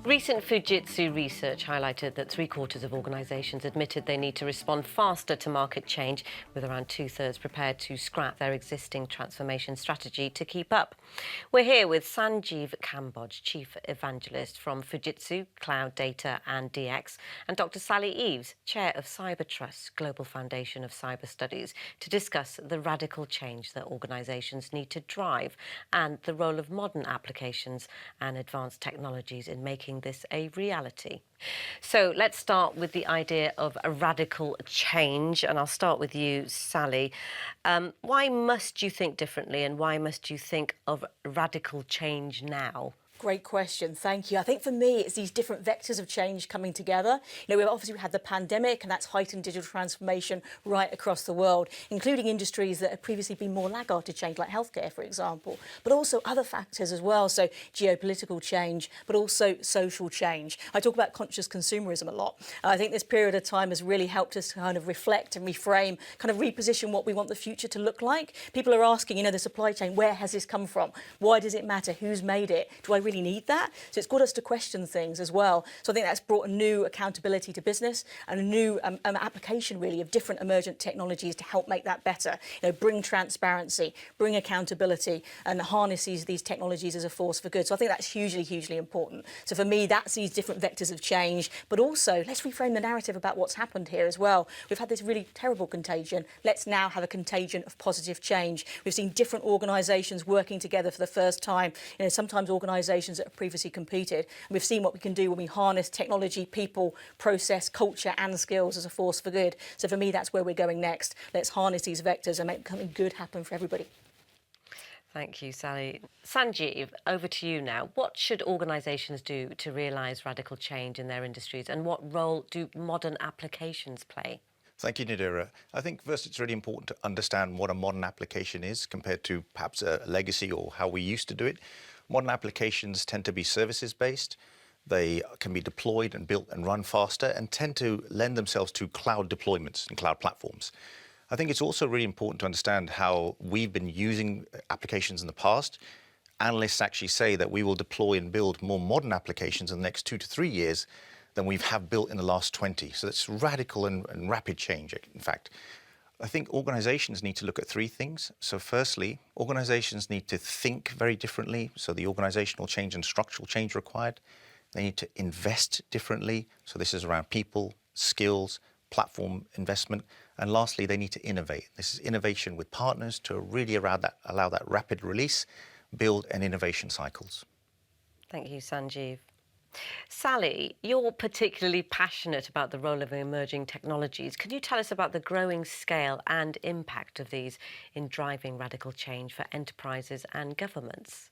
Recent Fujitsu research highlighted that three-quarters of organisations admitted they need to respond faster to market change, with around two-thirds prepared to scrap their existing transformation strategy to keep up. We're here with Sanjeev Kamboj, Chief Evangelist from Fujitsu, Cloud Data and DX, and Dr. Sally Eaves, Chair of CyberTrust, Global Foundation of Cyber Studies, to discuss the radical change that organisations need to drive and the role of modern applications and advanced technologies in making this a reality. So let's start with the idea of a radical change, and I'll start with you, Sally. Why must you think differently, and why must you think of radical change now? Great question, thank you. I think for me, it's these different vectors of change coming together. We've obviously had the pandemic, and that's heightened digital transformation right across the world, including industries that have previously been more laggard to change, like healthcare, for example, but also other factors as well. So geopolitical change, but also social change. I talk about conscious consumerism a lot. I think this period of time has really helped us to kind of reflect and reframe, kind of reposition what we want the future to look like. People are asking, the supply chain, where has this come from? Why does it matter? Who's made it? Do I really need that? So it's got us to question things as well. So I think that's brought a new accountability to business and a new application really of different emergent technologies to help make that better. Bring transparency, bring accountability, and harness these technologies as a force for good. So I think that's hugely, hugely important. So for me, that's these different vectors of change, but also let's reframe the narrative about what's happened here as well. We've had this really terrible contagion. Let's now have a contagion of positive change. We've seen different organisations working together for the first time. Sometimes organisations that have previously competed. And we've seen what we can do when we harness technology, people, process, culture and skills as a force for good. So for me, that's where we're going next. Let's harness these vectors and make something good happen for everybody. Thank you, Sally. Sanjeev, over to you now. What should organisations do to realise radical change in their industries, and what role do modern applications play? Thank you, Nadira. I think first it's really important to understand what a modern application is compared to perhaps a legacy or how we used to do it. Modern applications tend to be services-based. They can be deployed and built and run faster and tend to lend themselves to cloud deployments and cloud platforms. I think it's also really important to understand how we've been using applications in the past. Analysts actually say that we will deploy and build more modern applications in the next 2 to 3 years than we have built in the last 20. So that's radical and rapid change, in fact. I think organizations need to look at three things. So firstly, organizations need to think very differently. So the organizational change and structural change required. They need to invest differently. So this is around people, skills, platform investment. And lastly, they need to innovate. This is innovation with partners to really allow that rapid release, build and innovation cycles. Thank you, Sanjeev. Sally, you're particularly passionate about the role of emerging technologies. Can you tell us about the growing scale and impact of these in driving radical change for enterprises and governments?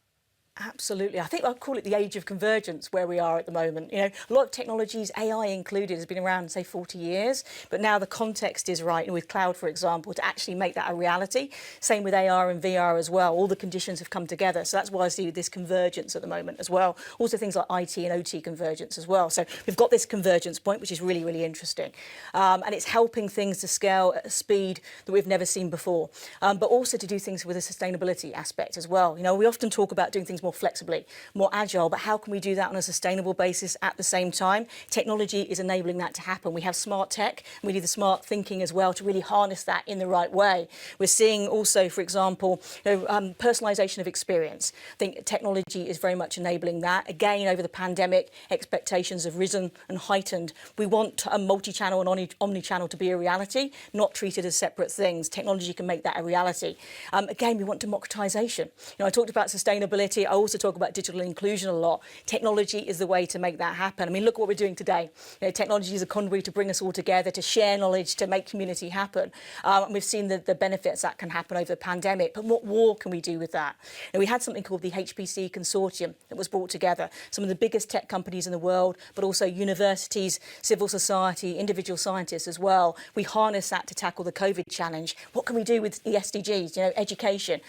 Absolutely. I think I'd call it the age of convergence where we are at the moment. A lot of technologies, AI included, has been around, say, 40 years. But now the context is right, with cloud, for example, to actually make that a reality. Same with AR and VR as well. All the conditions have come together. So that's why I see this convergence at the moment as well. Also things like IT and OT convergence as well. So we've got this convergence point, which is really, really interesting. And it's helping things to scale at a speed that we've never seen before. But also to do things with a sustainability aspect as well. We often talk about doing things more flexibly, more agile, but how can we do that on a sustainable basis at the same time? Technology is enabling that to happen. We have smart tech, and we do the smart thinking as well to really harness that in the right way. We're seeing also, for example, personalization of experience. I think technology is very much enabling that. Again, over the pandemic, expectations have risen and heightened. We want a multi-channel and omni-channel to be a reality, not treated as separate things. Technology can make that a reality. Again, we want democratization. I talked about sustainability. I also talk about digital inclusion a lot. Technology is the way to make that happen. Look what we're doing today. Technology is a conduit to bring us all together, to share knowledge, to make community happen. And we've seen the benefits that can happen over the pandemic. But what more can we do with that? We had something called the HPC Consortium that was brought together. Some of the biggest tech companies in the world, but also universities, civil society, individual scientists as well. We harness that to tackle the COVID challenge. What can we do with the SDGs? Education,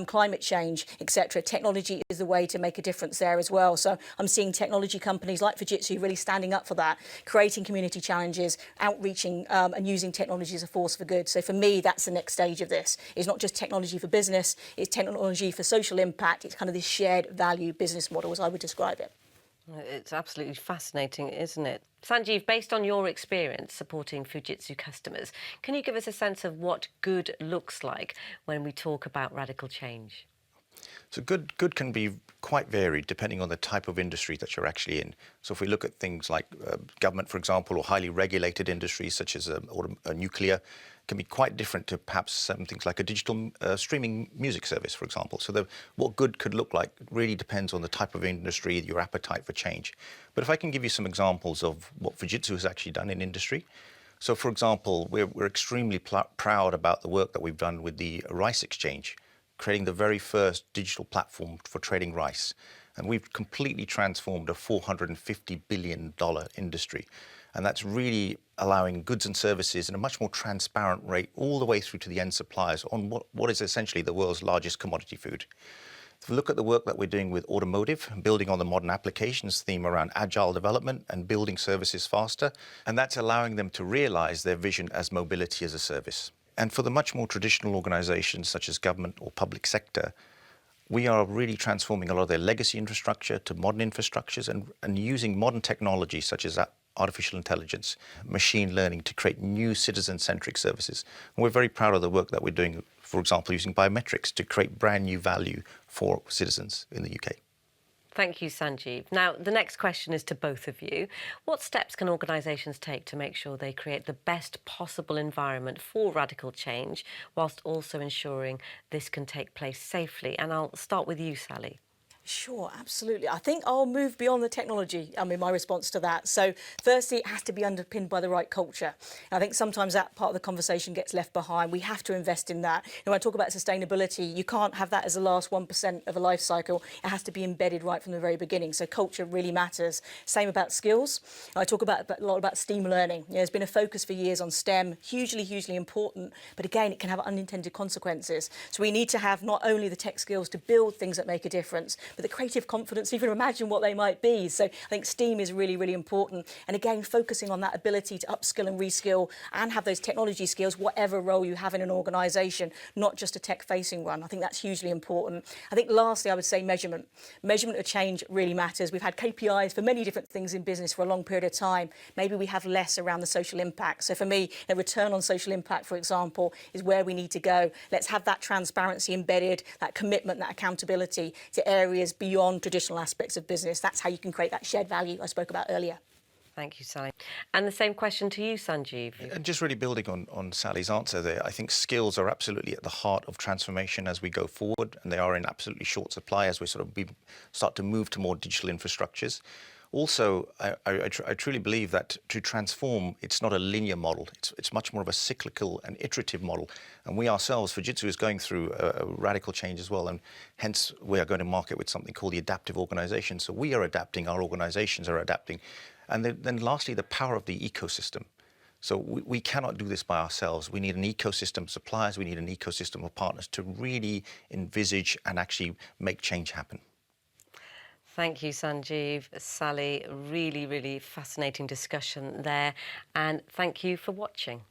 climate change, etc. Technology is the way to make a difference there as well. So I'm seeing technology companies like Fujitsu really standing up for that, creating community challenges, outreaching and using technology as a force for good. So for me, that's the next stage of this. It's not just technology for business, it's technology for social impact. It's kind of this shared value business model as I would describe it. It's absolutely fascinating, isn't it? Sanjeev, based on your experience supporting Fujitsu customers, can you give us a sense of what good looks like when we talk about radical change? So good can be quite varied depending on the type of industry that you're actually in. So if we look at things like government, for example, or highly regulated industries such as nuclear, can be quite different to perhaps some things like a digital streaming music service, for example. So what good could look like really depends on the type of industry, your appetite for change. But if I can give you some examples of what Fujitsu has actually done in industry. So, for example, we're extremely proud about the work that we've done with the Rice Exchange, creating the very first digital platform for trading rice. And we've completely transformed a $450 billion industry. And that's really allowing goods and services in a much more transparent rate all the way through to the end suppliers on what is essentially the world's largest commodity food. If we look at the work that we're doing with automotive, building on the modern applications theme around agile development and building services faster, and that's allowing them to realize their vision as mobility as a service. And for the much more traditional organizations such as government or public sector, we are really transforming a lot of their legacy infrastructure to modern infrastructures and using modern technology such as artificial intelligence, machine learning to create new citizen-centric services. And we're very proud of the work that we're doing, for example, using biometrics to create brand new value for citizens in the UK. Thank you, Sanjeev. Now, the next question is to both of you. What steps can organisations take to make sure they create the best possible environment for radical change, whilst also ensuring this can take place safely? And I'll start with you, Sally. Sure, absolutely. I think I'll move beyond the technology, my response to that. So firstly, it has to be underpinned by the right culture. And I think sometimes that part of the conversation gets left behind. We have to invest in that. When I talk about sustainability, you can't have that as the last 1% of a life cycle. It has to be embedded right from the very beginning. So culture really matters. Same about skills. I talk a lot about STEAM learning. There's been a focus for years on STEM, hugely important, but again, it can have unintended consequences. So we need to have not only the tech skills to build things that make a difference, but the creative confidence to even imagine what they might be. So I think STEAM is really important. And again, focusing on that ability to upskill and reskill and have those technology skills, whatever role you have in an organisation, not just a tech-facing one. I think that's hugely important. I think lastly, I would say measurement. Measurement of change really matters. We've had KPIs for many different things in business for a long period of time. Maybe we have less around the social impact. So for me, a return on social impact, for example, is where we need to go. Let's have that transparency embedded, that commitment, that accountability to areas beyond traditional aspects of business. That's how you can create that shared value I spoke about earlier. Thank you, Sally. And the same question to you, Sanjeev. And just really building on Sally's answer there, I think skills are absolutely at the heart of transformation as we go forward, and they are in absolutely short supply as we start to move to more digital infrastructures. Also, I truly believe that to transform, it's not a linear model. It's much more of a cyclical and iterative model. And we ourselves, Fujitsu, is going through a radical change as well. And hence, we are going to market with something called the adaptive organization. So we are adapting, our organizations are adapting. And then lastly, the power of the ecosystem. So we cannot do this by ourselves. We need an ecosystem of suppliers. We need an ecosystem of partners to really envisage and actually make change happen. Thank you, Sanjeev, Sally. Really fascinating discussion there. And thank you for watching.